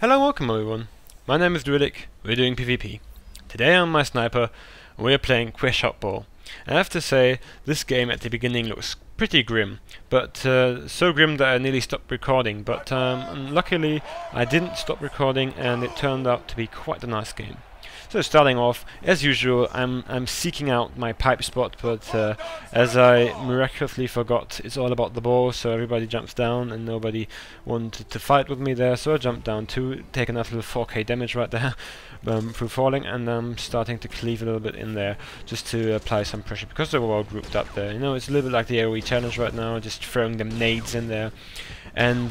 Hello and welcome everyone. My name is Drewlik, we're doing PvP. Today I'm my sniper and we're playing Quesh Huttball. I have to say, this game at the beginning looks pretty grim, but so grim that I nearly stopped recording, but luckily I didn't stop recording and it turned out to be quite a nice game. So starting off, as usual, I'm seeking out my pipe spot, but as I miraculously forgot, it's all about the ball, so everybody jumps down and nobody wanted to fight with me there, so I jumped down too, take a nice little 4k damage right there through falling, and I'm starting to cleave a little bit in there just to apply some pressure, because they were all grouped up there. You know, it's a little bit like the AoE challenge right now, just throwing them nades in there. And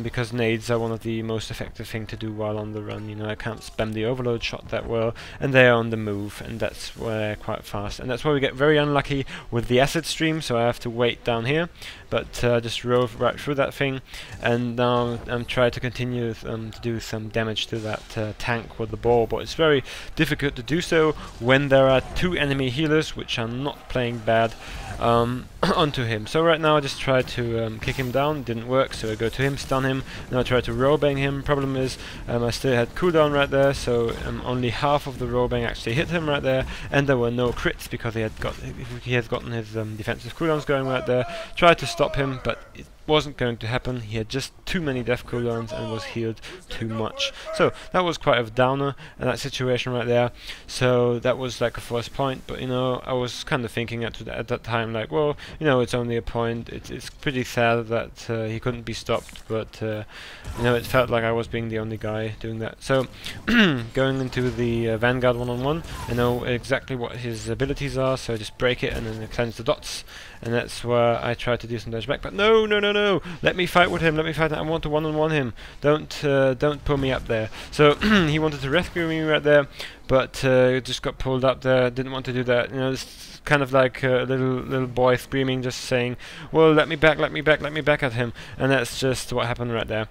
because nades are one of the most effective thing to do while on the run, you know, I can't spam the overload shot that well, and they're on the move, and that's where they're quite fast, and that's where we get very unlucky with the acid stream, so I have to wait down here, but just rove right through that thing, and now I'm trying to continue to do some damage to that tank with the ball, but it's very difficult to do so when there are two enemy healers which are not playing bad onto him. So right now I just tried to kick him down, didn't work, so I go to him, stun him, and I try to roll bang him. Problem is I still had cooldown right there, so only half of the roll bang actually hit him right there, and there were no crits because he has gotten his defensive cooldowns going right there. Tried to stop him, but it wasn't going to happen. He had just too many death cooldowns and was healed too much. So that was quite a downer in that situation right there. So that was like a first point, but you know, I was kind of thinking at that time like, well, you know, it's only a point. It's pretty sad that he couldn't be stopped, but you know, it felt like I was being the only guy doing that. So going into the Vanguard one-on-one, I know exactly what his abilities are, so I just break it and then cleanse the dots, and that's where I try to do some damage back. But no, let me fight with him, let me fight. I want to one-on-one him. Don't pull me up there. So he wanted to rescue me right there, but just got pulled up there. Didn't want to do that. You know, it's kind of like a little boy screaming, just saying, well, let me back at him, and that's just what happened right there.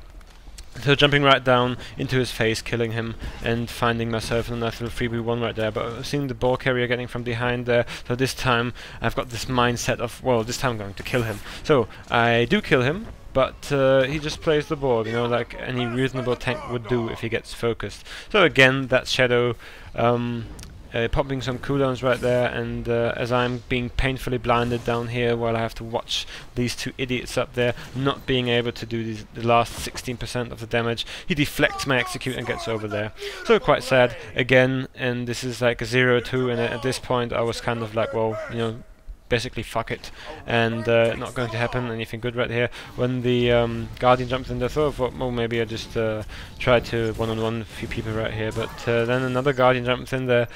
So jumping right down into his face, killing him, and finding myself in a nice little 3v1 right there. But seeing the ball carrier getting from behind there, so this time I've got this mindset of, well, this time I'm going to kill him. So I do kill him, but he just plays the ball, you know, like any reasonable tank would do if he gets focused. So again, that shadow popping some cooldowns right there, and as I'm being painfully blinded down here while I have to watch these two idiots up there not being able to do the last 16% of the damage, he deflects my execute and gets over there. So quite sad again, and this is like a 0-2, and at this point I was kind of like, well, you know, basically fuck it, and not going to happen anything good right here. When the Guardian jumps in there, so I thought, well, maybe I just try to one-on-one a few people right here, but then another Guardian jumps in there,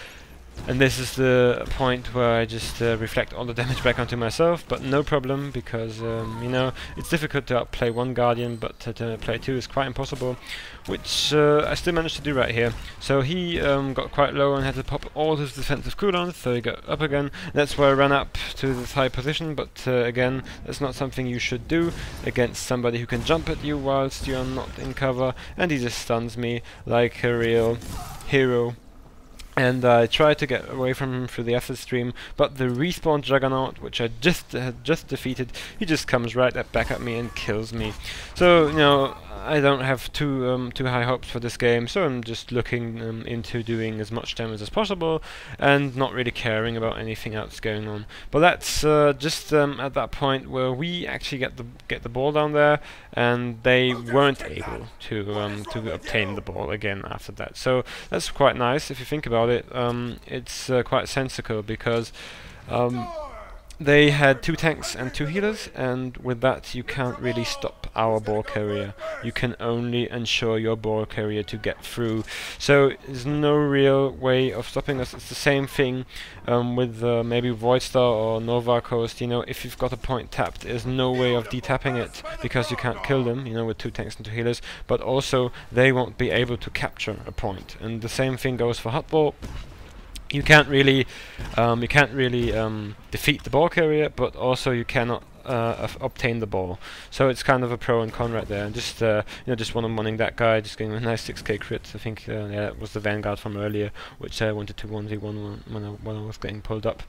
and this is the point where I just reflect all the damage back onto myself, but no problem, because you know, it's difficult to outplay one Guardian, but to play two is quite impossible, which I still managed to do right here. So he got quite low and had to pop all his defensive cooldowns, so he got up again. That's where I ran up to this high position, but again, that's not something you should do against somebody who can jump at you whilst you're not in cover, and he just stuns me like a real hero. And I tried to get away from him through the acid stream, but the respawn Juggernaut, which I had just defeated, he just comes right back at me and kills me. So, you know, I don't have too high hopes for this game, so I'm just looking into doing as much damage as possible and not really caring about anything else going on. But that's just at that point where we actually get the ball down there, and they weren't able to obtain the ball again after that. So that's quite nice if you think about it. It's quite sensical, because they had two tanks and two healers, and with that you can't really stop our ball carrier. You can only ensure your ball carrier to get through. So there's no real way of stopping us. It's the same thing with maybe Voidstar or Nova Coast. You know, if you've got a point tapped, there's no way of detapping it, because you can't kill them, you know, with two tanks and two healers, but also they won't be able to capture a point. And the same thing goes for Huttball. You can't really defeat the ball carrier, but also you cannot obtain the ball. So it's kind of a pro and con right there. And just just one-on-oneing that guy, just getting a nice 6k crit. I think yeah, that was the Vanguard from earlier, which I wanted to 1v1 when I was getting pulled up.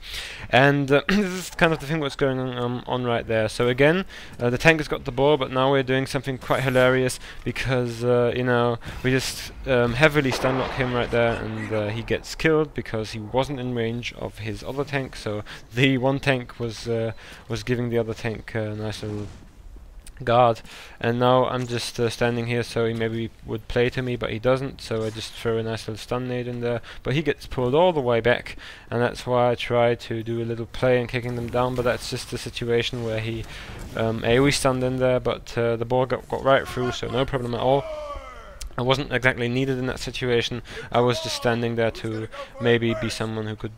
And this is kind of the thing what's going on right there. So again, the tank has got the ball, but now we're doing something quite hilarious because we just heavily stunlock him right there, and he gets killed because he wasn't in range of his other tank. So the one tank was giving the other tank a nice little guard, and now I'm just standing here, so he maybe would play to me, but he doesn't, so I just throw a nice little stun nade in there, but he gets pulled all the way back, and that's why I try to do a little play and kicking them down, but that's just a situation where he AoE stunned in there, but the ball got right through, so no problem at all. I wasn't exactly needed in that situation. I was just standing there to maybe be someone who could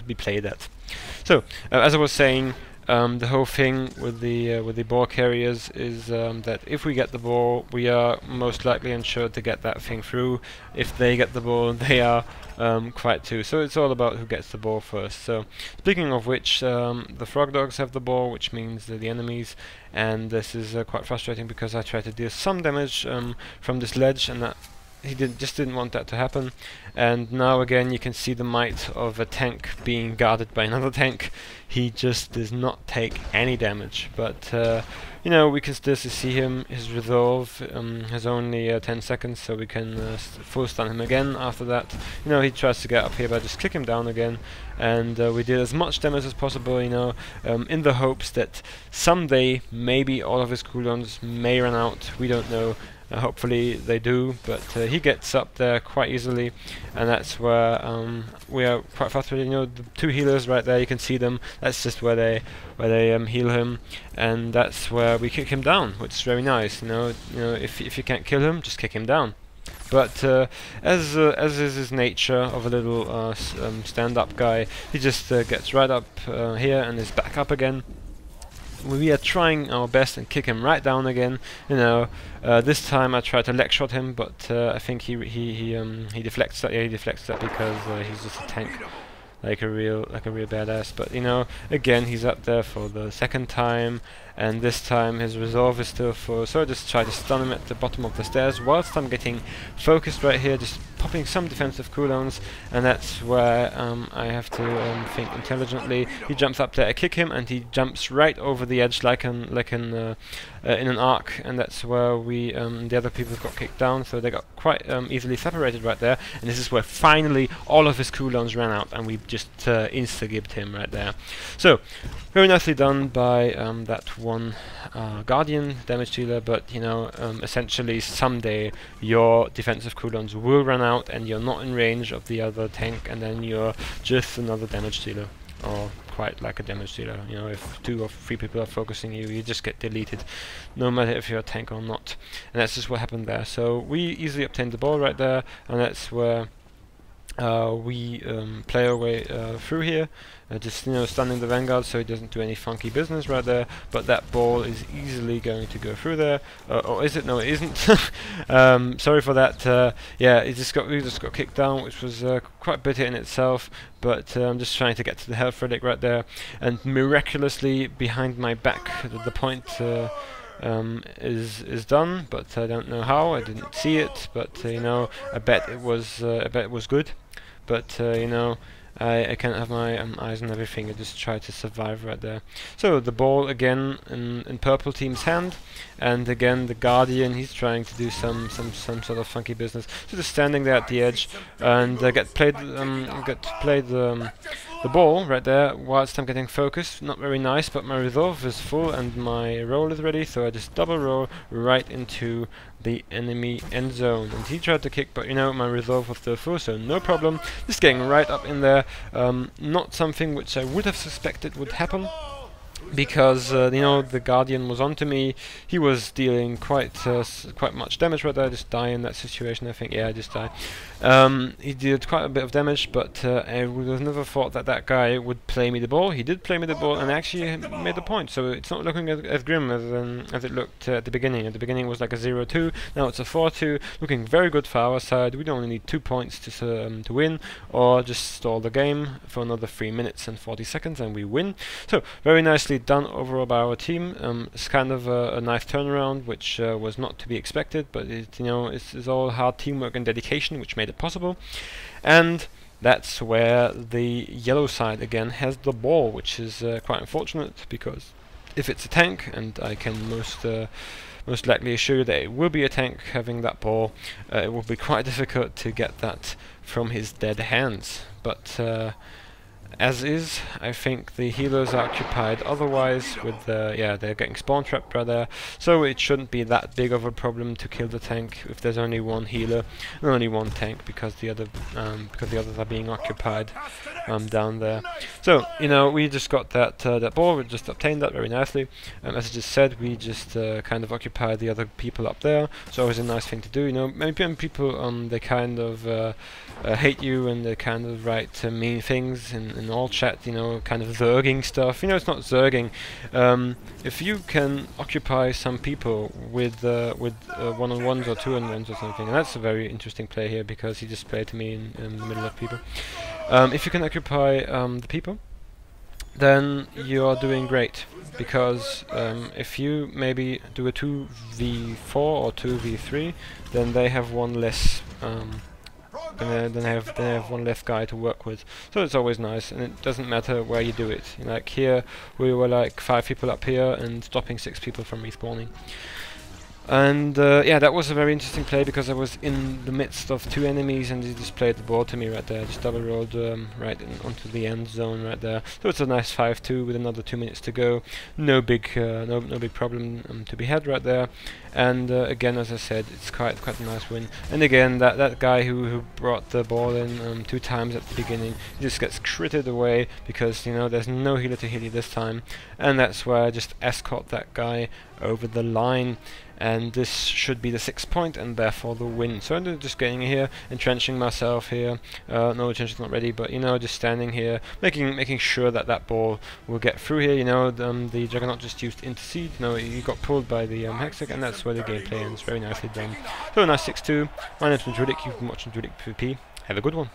be played at. So as I was saying, the whole thing with the ball carriers is that if we get the ball, we are most likely ensured to get that thing through. If they get the ball, they are quite too. So it's all about who gets the ball first. So speaking of which, the frog dogs have the ball, which means the enemies, and this is quite frustrating because I try to deal some damage from this ledge, and that he just didn't want that to happen. And now again you can see the might of a tank being guarded by another tank. He just does not take any damage, but we can still see him. His resolve has only 10 seconds, so we can full stun him again after that. He tries to get up here, but I just kick him down again, and we did as much damage as possible, in the hopes that someday maybe all of his cooldowns may run out. We don't know. Hopefully they do, but he gets up there quite easily, and that's where we are quite frustrated. The two healers right there, you can see them. That's just where they heal him, and that's where we kick him down, which is very nice. If you can't kill him, just kick him down. But as is his nature of a little stand-up guy, he just gets right up here and is back up again. We are trying our best and kick him right down again. This time I tried to leg shot him, but I think he deflects that. Yeah, he deflects that because he's just a tank, like a real badass. But again, he's up there for the second time, and this time his resolve is still full. So I just try to stun him at the bottom of the stairs whilst I'm getting focused right here, just popping some defensive cooldowns, and that's where I have to think intelligently. He jumps up there, I kick him, and he jumps right over the edge like in an arc, and that's where the other people got kicked down, so they got quite easily separated right there, and this is where finally all of his cooldowns ran out, and we just insta-gibbed him right there. So very nicely done by that one Guardian damage dealer, but essentially someday your defensive cooldowns will run out and you're not in range of the other tank, and then you're just another damage dealer, or quite like a damage dealer. If 2 or 3 people are focusing you, you just get deleted, no matter if you're a tank or not. And that's just what happened there. So we easily obtained the ball right there, and that's where we play our way through here, just stunning the Vanguard so he doesn't do any funky business right there. But that ball is easily going to go through there, or is it? No, it isn't. Sorry for that. Yeah, we just got kicked down, which was quite bitter in itself. But I'm just trying to get to the health relic right there, and miraculously behind my back, the point is done, but I don't know how. I didn't see it, but I bet it was good. But I can't have my eyes on everything. I just try to survive right there. So the ball again in purple team's hand, and again the Guardian, he's trying to do some sort of funky business. So just standing there at the edge, and get played the ball right there whilst I'm getting focused. Not very nice, but my resolve is full and my roll is ready, so I just double roll right into the enemy end zone. And he tried to kick, but my resolve was still full, so no problem. Just getting right up in there. Not something which I would have suspected would happen, because the Guardian was onto me. He was dealing quite much damage right there. I just die in that situation, I think. Yeah, I just die. He did quite a bit of damage, but I would have never thought that guy would play me the ball. He did play me the ball and actually made the point, so it's not looking as grim as it looked at the beginning. At the beginning it was like a 0-2, now it's a 4-2, looking very good for our side. We only need 2 points to win, or just stall the game for another 3 minutes and 40 seconds and we win. So very nicely nicely done overall by our team. It's kind of a nice turnaround, which was not to be expected, but it's all hard teamwork and dedication which made it possible. And that's where the yellow side again has the ball, which is quite unfortunate, because if it's a tank, and I can most likely assure you that it will be a tank having that ball, it will be quite difficult to get that from his dead hands. But as is, I think the healers are occupied otherwise with yeah, they're getting spawn trapped right there, so it shouldn't be that big of a problem to kill the tank if there's only one healer and only one tank, because the others are being occupied down there. So we just got that ball, we just obtained that very nicely. As I just said, we just kind of occupied the other people up there, so always a nice thing to do. Maybe when people they kind of hate you, and they kind of write mean things in all chat, kind of zerging stuff. It's not zerging. If you can occupy some people with one-on-ones or two-on-ones or something, and that's a very interesting play here, because he just played to me in the middle of people. If you can occupy the people, then you are doing great, because if you maybe do a 2v4 or 2v3, then they have one less then they have one less guy to work with. So it's always nice, and it doesn't matter where you do it. Like here, we were like 5 people up here and stopping 6 people from respawning. And yeah, that was a very interesting play, because I was in the midst of 2 enemies, and he just played the ball to me right there. Just double rolled right onto the end zone right there. So it's a nice 5-2 with another 2 minutes to go. No big problem to be had right there. And again, as I said, it's quite a nice win. And again, that guy who brought the ball in 2 times at the beginning, he just gets critted away, because there's no healer to heal you this time. And that's where I just escort that guy over the line. And this should be the 6th point, and therefore the win. So I'm just getting here, entrenching myself here. No entrenching's not ready, but just standing here, making sure that ball will get through here. The Juggernaut just used Intercede. He got pulled by the Hextech, and that's where the gameplay ends. Very nicely done. So a nice 6-2. My name's Drewlik. You've been watching Drewlik PvP. Have a good one.